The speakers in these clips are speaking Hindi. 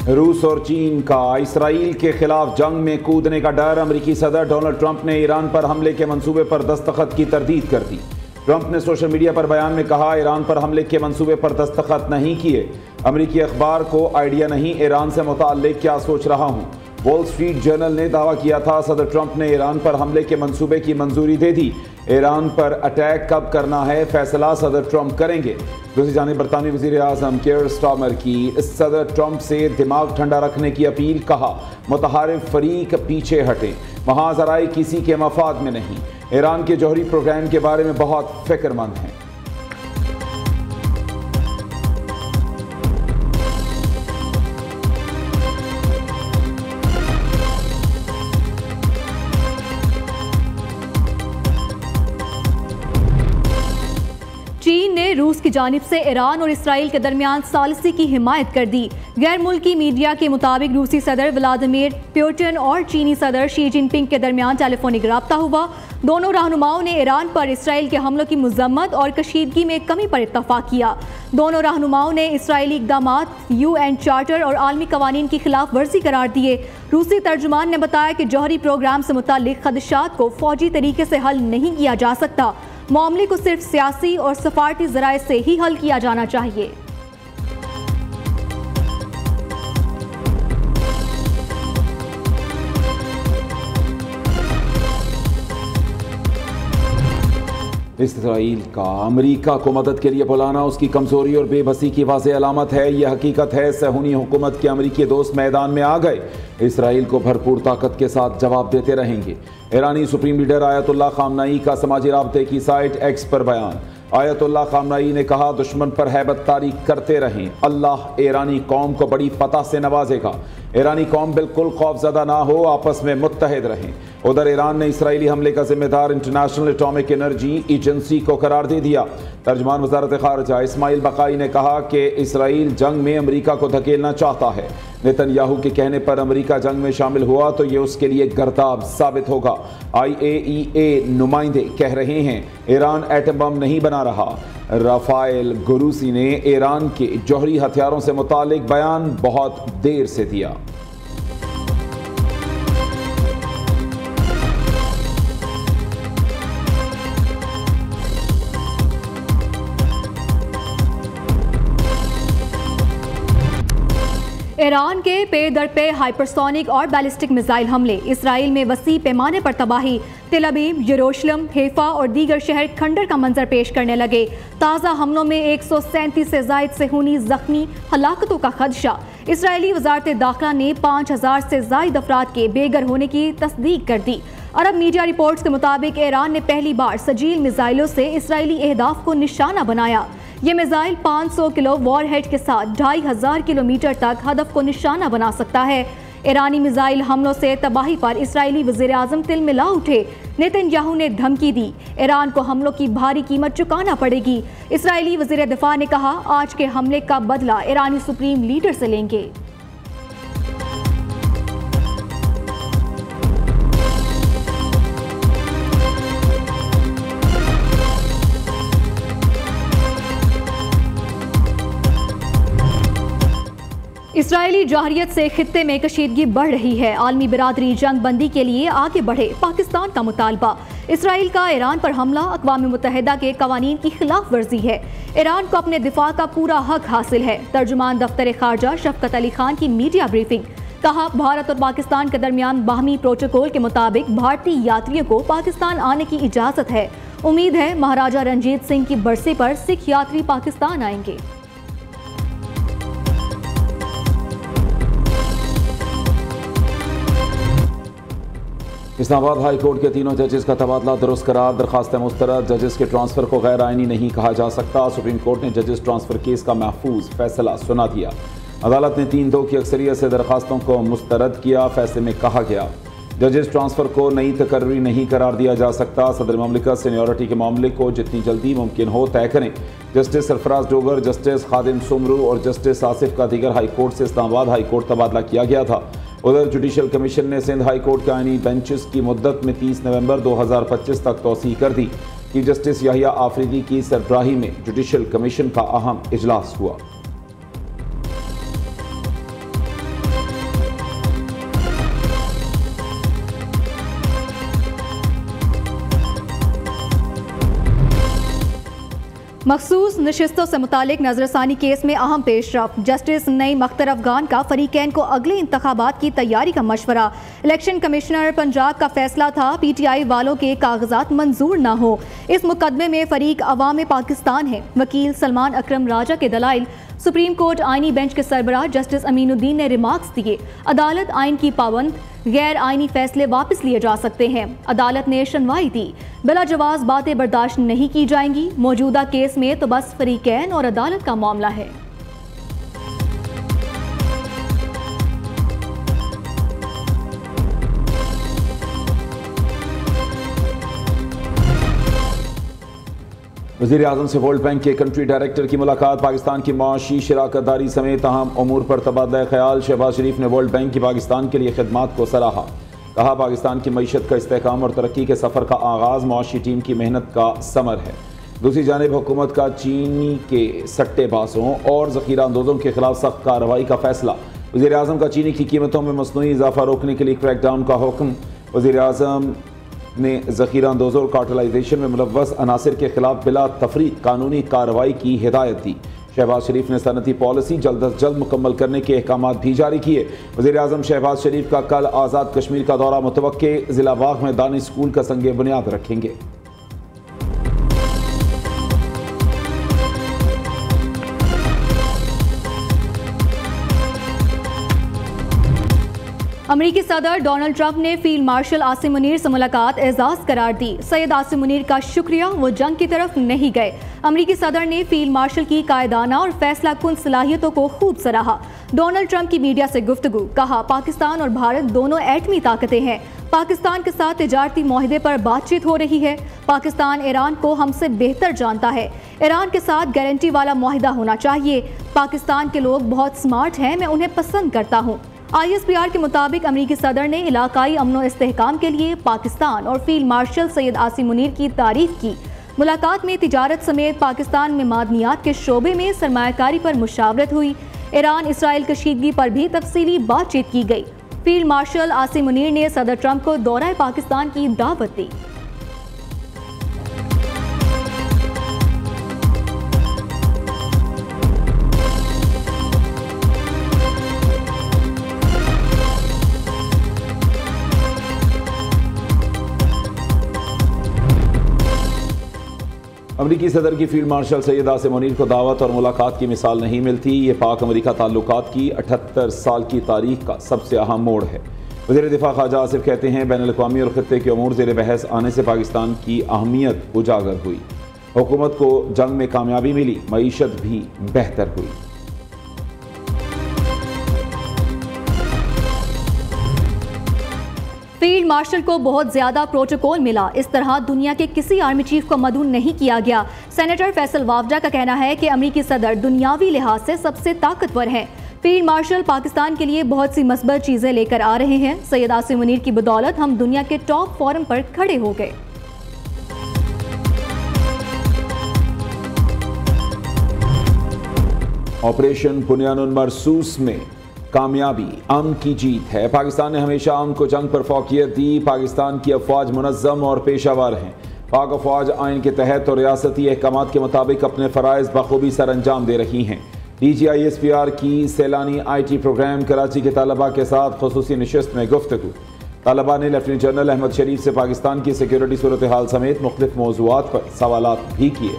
रूस और चीन का इसराइल के खिलाफ जंग में कूदने का डर। अमेरिकी सदर डोनाल्ड ट्रंप ने ईरान पर हमले के मंसूबे पर दस्तखत की तरदीद कर दी। ट्रंप ने सोशल मीडिया पर बयान में कहा, ईरान पर हमले के मंसूबे पर दस्तखत नहीं किए। अमेरिकी अखबार को आइडिया नहीं, ईरान से मुताल्लिक क्या सोच रहा हूं। वॉल स्ट्रीट जर्नल ने दावा किया था, सदर ट्रंप ने ईरान पर हमले के मंसूबे की मंजूरी दे दी। ईरान पर अटैक कब करना है, फैसला सदर ट्रंप करेंगे। दूसरी जानिब बरतानवी वज़ीर आज़म केयर स्टार्मर की सदर ट्रंप से दिमाग ठंडा रखने की अपील। कहा, मुतहारिफ फरीक पीछे हटें, महाजराए किसी के मफाद में नहीं। ईरान के जौहरी प्रोग्राम के बारे में बहुत फिक्रमंद हैं। चीन ने रूस की जानिब से ईरान और इसराइल के दरमियान सालिसी की हिमायत कर दी। गैर मुल्की मीडिया के मुताबिक रूसी सदर व्लादिमीर पुतिन और चीनी सदर शी जिनपिंग के दरमियान टेलीफोनिक राब्ता हुआ। दोनों रहनुमाओं ने ईरान पर इसराइल के हमलों की मजम्मत और कशीदगी में कमी पर इत्तफाक किया। दोनों रहनुमाओं ने इसराइली इक़दामात UN चार्टर और आलमी कवानीन की खिलाफ वर्जी करार दिए। रूसी तर्जुमान ने बताया कि जौहरी प्रोग्राम से मुताल्लिक खदशात को फौजी तरीके से हल नहीं किया जा सकता। मामले को सिर्फ सियासी और सफारती ज़राए से ही हल किया जाना चाहिए। इसराइल का अमेरिका को मदद के लिए बुलाना उसकी कमजोरी और बेबसी की वाज़ेह अलामत है। यह हकीकत है, सहूनी हुकूमत के अमेरिकी दोस्त मैदान में आ गए। इसराइल को भरपूर ताकत के साथ जवाब देते रहेंगे। ईरानी सुप्रीम लीडर आयतुल्लाह खामनाई का समाजी राब्ते की साइट एक्स पर बयान। आयतुल्लाह खामनाई ने कहा, दुश्मन पर हैबत तारी करते रहें, अल्लाह ईरानी कौम को बड़ी फतह से नवाजेगा। ईरानी कौम बिल्कुल खौफजदा ना हो, आपस में मुत्तहिद रहें। उधर ईरान ने इसराइली हमले का जिम्मेदार इंटरनेशनल एटॉमिक एनर्जी एजेंसी को करार दे दिया। तर्जमान वजारत खारजा इस्माइल बकाई ने कहा कि इसराइल जंग में अमेरिका को धकेलना चाहता है। नेतन्याहू के कहने पर अमेरिका जंग में शामिल हुआ तो ये उसके लिए गर्दाब साबित होगा। IAEA नुमाइंदे कह रहे हैं, ईरान एटम बम नहीं बना रहा। राफेल ग्रोसी ने ईरान के जौहरी हथियारों से मुतालिक बयान बहुत देर से दिया। ईरान के पे दर पे हाइपरसोनिक और बैलिस्टिक मिसाइल हमले, इसराइल में वसी पैमाने पर तबाही। तेल अवीव, यरूशलेम, हैफा और दीगर शहर खंडर का मंजर पेश करने लगे। ताज़ा हमलों में 137 से ज़ायद सेहूनी जख्मी, हलाकतों का खदशा। इसराइली वजारत दाखिला ने 5000 से ज़ायद अफराद के बेघर होने की तस्दीक कर दी। अरब मीडिया रिपोर्ट्स के मुताबिक ईरान ने पहली बार सजील मिसाइलों से इसराइली अहदाफ को निशाना बनाया। ये मिसाइल 500 किलो वॉरहेड के साथ 2500 किलोमीटर तक हदफ को निशाना बना सकता है। ईरानी मिसाइल हमलों से तबाही पर इसराइली वज़ीर आज़म तिलमिला उठे। नेतन्याहू ने धमकी दी, ईरान को हमलों की भारी कीमत चुकाना पड़ेगी। इसराइली वज़ीर दिफा ने कहा, आज के हमले का बदला ईरानी सुप्रीम लीडर से लेंगे। इसराइली जाहरियत से खित्ते में कशीदगी बढ़ रही है। आलमी बिरादरी जंग बंदी के लिए आगे बढ़े, पाकिस्तान का मुतालबा। इसराइल का ईरान पर हमला अक़वाम मुत्तहिदा के कवानीन की खिलाफ वर्जी है। ईरान को अपने दिफा का पूरा हक हासिल है। तर्जुमान दफ्तर खारजा शफकत अली खान की मीडिया ब्रीफिंग। कहा, भारत और पाकिस्तान के दरमियान बाहमी प्रोटोकॉल के मुताबिक भारतीय यात्रियों को पाकिस्तान आने की इजाज़त है। उम्मीद है महाराजा रंजीत सिंह की बरसी पर सिख यात्री पाकिस्तान आएंगे। इस्लामाबाद हाई कोर्ट के तीनों जजेस का तबादला दुरुस्त करार, दरखास्त मुस्तरद। जजेस के ट्रांसफ़र को गैर आइनी नहीं कहा जा सकता। सुप्रीम कोर्ट ने जजेस ट्रांसफ़र केस का महफूज फैसला सुना दिया। अदालत ने 3-2 की अक्सरियत से दरखास्तों को मुस्तरद किया। फैसले में कहा गया, जजेस ट्रांसफ़र को नई तकर्री नहीं करार दिया जा सकता। सदर ममलिकत सीनियरिटी के मामले को जितनी जल्दी मुमकिन हो तय करें। जस्टिस सरफराज डोगर, जस्टिस खादिम सुमरू और जस्टिस आसिफ का दीगर हाई कोर्ट से इस्लामाबाद हाई कोर्ट तबादला किया गया था। उधर जुडिशल कमीशन ने सिंध हाई कोर्ट के आईनी बेंचेस की मुद्दत में 30 नवंबर 2025 तक तौसीह कर दी। चीफ जस्टिस याहिया आफरीदी की सरबराही में जुडिशल कमीशन का अहम इजलास हुआ। मखसूस नशिस्तों से मुतालिक नजरसानी केस में अहम पेशरफ। जस्टिस नईम अख्तर अफगान का फरीकैन को अगले इंतखाबात की तैयारी का मशवरा। इलेक्शन कमिश्नर पंजाब का फैसला था PTI वालों के कागजात मंजूर न हो। इस मुकदमे में फरीक अवाम पाकिस्तान है। वकील सलमान अकरम राजा के दलाइल। सुप्रीम कोर्ट आईनी बेंच के सरबराह जस्टिस अमीनुद्दीन ने रिमार्क्स दिए। अदालत आइन की पाबंद, गैर आइनी फैसले वापस लिए जा सकते हैं। अदालत ने सुनवाई दी। बिला जवाज बातें बर्दाश्त नहीं की जाएंगी। मौजूदा केस में तो बस फरीकैन और अदालत का मामला है। वज़ीर आज़म से वर्ल्ड बैंक के कंट्री डायरेक्टर की मुलाकात। पाकिस्तान की माशी शराकतदारी समेत अहम अमूर पर तबादला ख्याल। शहबाज शरीफ ने वर्ल्ड बैंक की पाकिस्तान के लिए खिदमात को सराहा। कहा, पाकिस्तान की मईशत का इस्तेहकाम और तरक्की के सफ़र का आगाज़ मुआशी टीम की मेहनत का समर है। दूसरी जानिब हुकूमत का चीनी के सट्टेबाजों और ज़ख़ीरा अंदोज़ों के खिलाफ सख्त कार्रवाई का फैसला। वज़ीर आज़म का चीनी की कीमतों में मसनूई इजाफा रोकने के लिए क्रैकडाउन का हुक्म। वज़ीर आज़म ने ज़ख़ीरा अंदोज़ों और कार्टलाइजेशन में मुलव्वस अनासिर के खिलाफ बिला तफरीक कानूनी कार्रवाई की हिदायत दी। शहबाज शरीफ ने सनती पॉलिसी जल्द अज जल्द मुकम्मल करने के अहकाम भी जारी किए। वज़ीर आज़म शहबाज शरीफ का कल आज़ाद कश्मीर का दौरा मुतवक्के। ज़िला बाग में दानिश स्कूल का संगे बुनियाद रखेंगे। अमरीकी सदर डोनाल्ड ट्रंप ने फील्ड मार्शल आसिम मुनीर से मुलाकात एजाज करार दी। सैयद आसिम मुनीर का शुक्रिया, वो जंग की तरफ नहीं गए। अमरीकी सदर ने फील्ड मार्शल की कायदाना और फैसला कुन सलाहियतों को खूब सराहा। डोनाल्ड ट्रंप की मीडिया से गुफ्तगू। कहा, पाकिस्तान और भारत दोनों एटमी ताकतें हैं। पाकिस्तान के साथ तिजारती मुआहदे पर बातचीत हो रही है। पाकिस्तान ईरान को हमसे बेहतर जानता है। ईरान के साथ गारंटी वाला मुआहदा होना चाहिए। पाकिस्तान के लोग बहुत स्मार्ट हैं, मैं उन्हें पसंद करता हूँ। ISPR के मुताबिक अमरीकी सदर ने इलाकाई अमनो इस्तेहकाम के लिए पाकिस्तान और फील्ड मार्शल सैयद आसिम मुनीर की तारीफ की। मुलाकात में तिजारत समेत पाकिस्तान में मादनियात के शोबे में सरमायाकारी पर मुशावरत हुई। ईरान इसराइल कशीदगी पर भी तफसीली बातचीत की गई। फील्ड मार्शल आसिम मुनीर ने सदर ट्रंप को दौरा पाकिस्तान की दावत दी। अमरीकी सदर की फील्ड मार्शल सैयद आसिम मुनीर को दावत और मुलाकात की मिसाल नहीं मिलती। ये पाक अमरीका ताल्लुकात की 78 साल की तारीख का सबसे अहम मोड़ है। वज़ीर दिफा ख्वाजा आसिफ कहते हैं, बैनुल अक़वामी और ख़ित्ते के अमूर ज़ेर बहस आने से पाकिस्तान की अहमियत उजागर हुई। हुकूमत को जंग में कामयाबी मिली, मईशत भी बेहतर हुई। फील्ड मार्शल को बहुत ज्यादा प्रोटोकॉल मिला। इस तरह दुनिया के किसी आर्मी चीफ को मदऊ नहीं किया गया। सेनेटर फैसल वावडा का कहना है कि अमरीकी सदर दुनियावी लिहाज से सबसे ताकतवर हैं। फील्ड मार्शल पाकिस्तान के लिए बहुत सी मस्बत चीजें लेकर आ रहे हैं। सैयद आसिम मुनीर की बदौलत हम दुनिया के टॉप फोरम पर खड़े हो गए। ऑपरेशन बुनियानुल मरसूस में कामयाबी अमन की जीत है। पाकिस्तान ने हमेशा अमन को जंग पर फौकियत दी। पाकिस्तान की अफवाज मुनज़्ज़म और पेशावर हैं। पाक अफवाज आइन के तहत और रियासती अहकामात के मुताबिक अपने फ़राइज़ बखूबी सर अंजाम दे रही हैं। DG ISPR की सैलानी IT प्रोग्राम कराची के तलबा के साथ खुसूसी नशिस्त में गुफ्तगू। तलबा ने लेफ्टिनेंट जनरल अहमद शरीफ से पाकिस्तान की सिक्योरिटी सूरत हाल समेत मुख्तलिफ मौज़ूआत पर सवालात भी किए।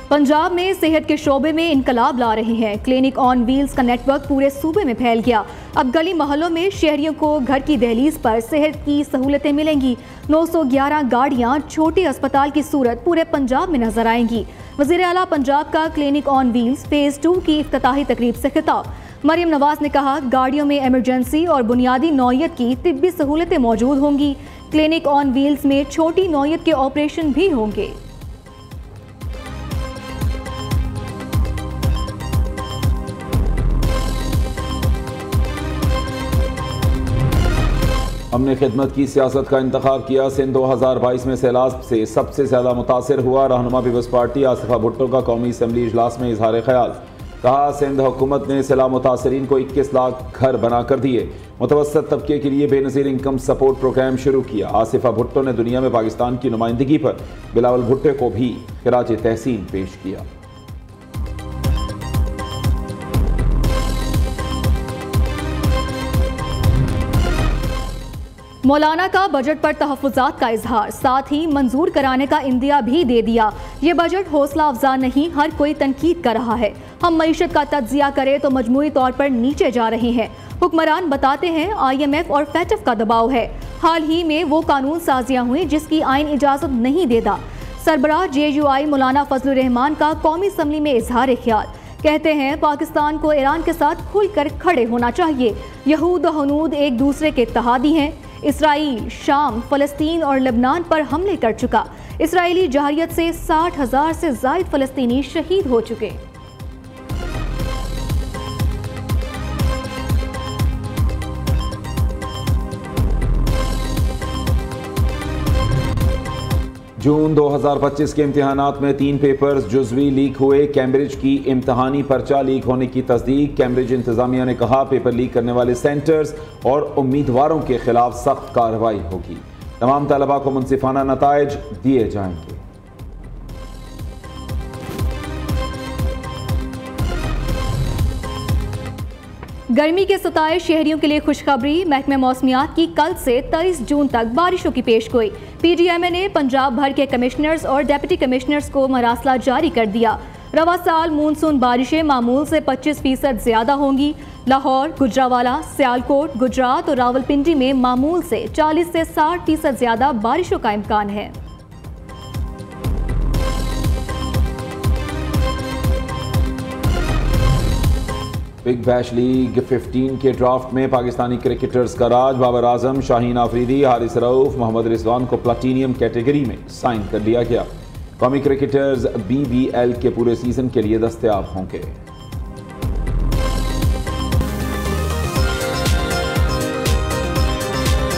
पंजाब में सेहत के शोबे में इनकलाब ला रहे हैं। क्लिनिक ऑन व्हील्स का नेटवर्क पूरे सूबे में फैल गया। अब गली मोहल्लों में शहरियों को घर की दहलीज पर सेहत की सहूलतें मिलेंगी। 911 गाड़ियां छोटे अस्पताल की सूरत पूरे पंजाब में नजर आएंगी। वज़ीर आला पंजाब का क्लिनिक ऑन व्हील्स फेज 2 की इफ्तिताही तकरीब से खिताब। मरियम नवाज ने कहा, गाड़ियों में इमरजेंसी और बुनियादी नौयत की तिब्बी सहूलतें मौजूद होंगी। क्लिनिक ऑन व्हील्स में छोटी नौयत के ऑपरेशन भी होंगे। हमने खिदमत की सियासत का इंतखाब किया। सिंध 2022 में सैलाब से सबसे ज़्यादा मुतासिर हुआ। रहनुमा पीपल्स पार्टी आसिफा भुट्टो का कौमी असम्बली इजलास में इजहार ख्याल। कहा, सिंध हुकूमत ने सैलाब मुतासरीन को 21 लाख घर बना कर दिए। मुतवस्सत तबके के लिए बेनज़ीर इनकम सपोर्ट प्रोग्राम शुरू किया। आसिफा भुट्टो ने दुनिया में पाकिस्तान की नुमाइंदगी पर बिलावल भुट्टो को भी खिराज तहसीन पेश किया। मौलाना का बजट पर तहफ़्फ़ुज़ात का इजहार, साथ ही मंजूर कराने का इंदिया भी दे दिया। ये बजट हौसला अफजा नहीं, हर कोई तनकीद कर रहा है। हम मईशत का तज्जिया करें तो मजमूई तौर पर नीचे जा रहे हैं। हुक्मरान बताते हैं IMF और FATF का दबाव है। हाल ही में वो कानून साजियाँ हुई जिसकी आइन इजाज़त नहीं देता। सरबराह JUI मौलाना फजलुर रहमान का कौमी असम्बली में इजहार ख्याल, कहते हैं पाकिस्तान को ईरान के साथ खुलकर खड़े होना चाहिए। यहूद और हनूद एक दूसरे के इत्तेहादी हैं। इसराइल, शाम, फ़लस्तीन और लेबनान पर हमले कर चुका। इसराइली जहारियत से 60,000 से ज़ायद फ़लस्तीनी शहीद हो चुके। जून 2025 के इम्तिहानात में 3 पेपर्स जुज़वी लीक हुए। कैम्ब्रिज की इम्तहानी पर्चा लीक होने की तस्दीक। कैम्ब्रिज इंतजामिया ने कहा पेपर लीक करने वाले सेंटर्स और उम्मीदवारों के खिलाफ सख्त कार्रवाई होगी। तमाम तलबा को मुनसिफाना नताइज दिए जाएंगे। गर्मी के सताए शहरियों के लिए खुशखबरी। महकमे मौसमियात की कल से 23 जून तक बारिशों की पेशगोई। PDMA ने पंजाब भर के कमिश्नर्स और डिप्टी कमिश्नर्स को मरासला जारी कर दिया। रवा साल मानसून बारिशें मामूल से 25% ज्यादा होंगी। लाहौर, गुजरावाला, सियालकोट, गुजरात और रावलपिंडी में मामूल से 40 से 60% ज्यादा बारिशों का इम्कान है। बिग बैश लीग 15 के ड्राफ्ट में पाकिस्तानी क्रिकेटर्स का राज। बाबर आजम, शाहीन आफरीदी, हारिस रऊफ, मोहम्मद रिजवान को प्लेटिनियम कैटेगरी में साइन कर लिया गया। कौमी क्रिकेटर्स BBL के पूरे सीजन के लिए दस्तयाब होंगे।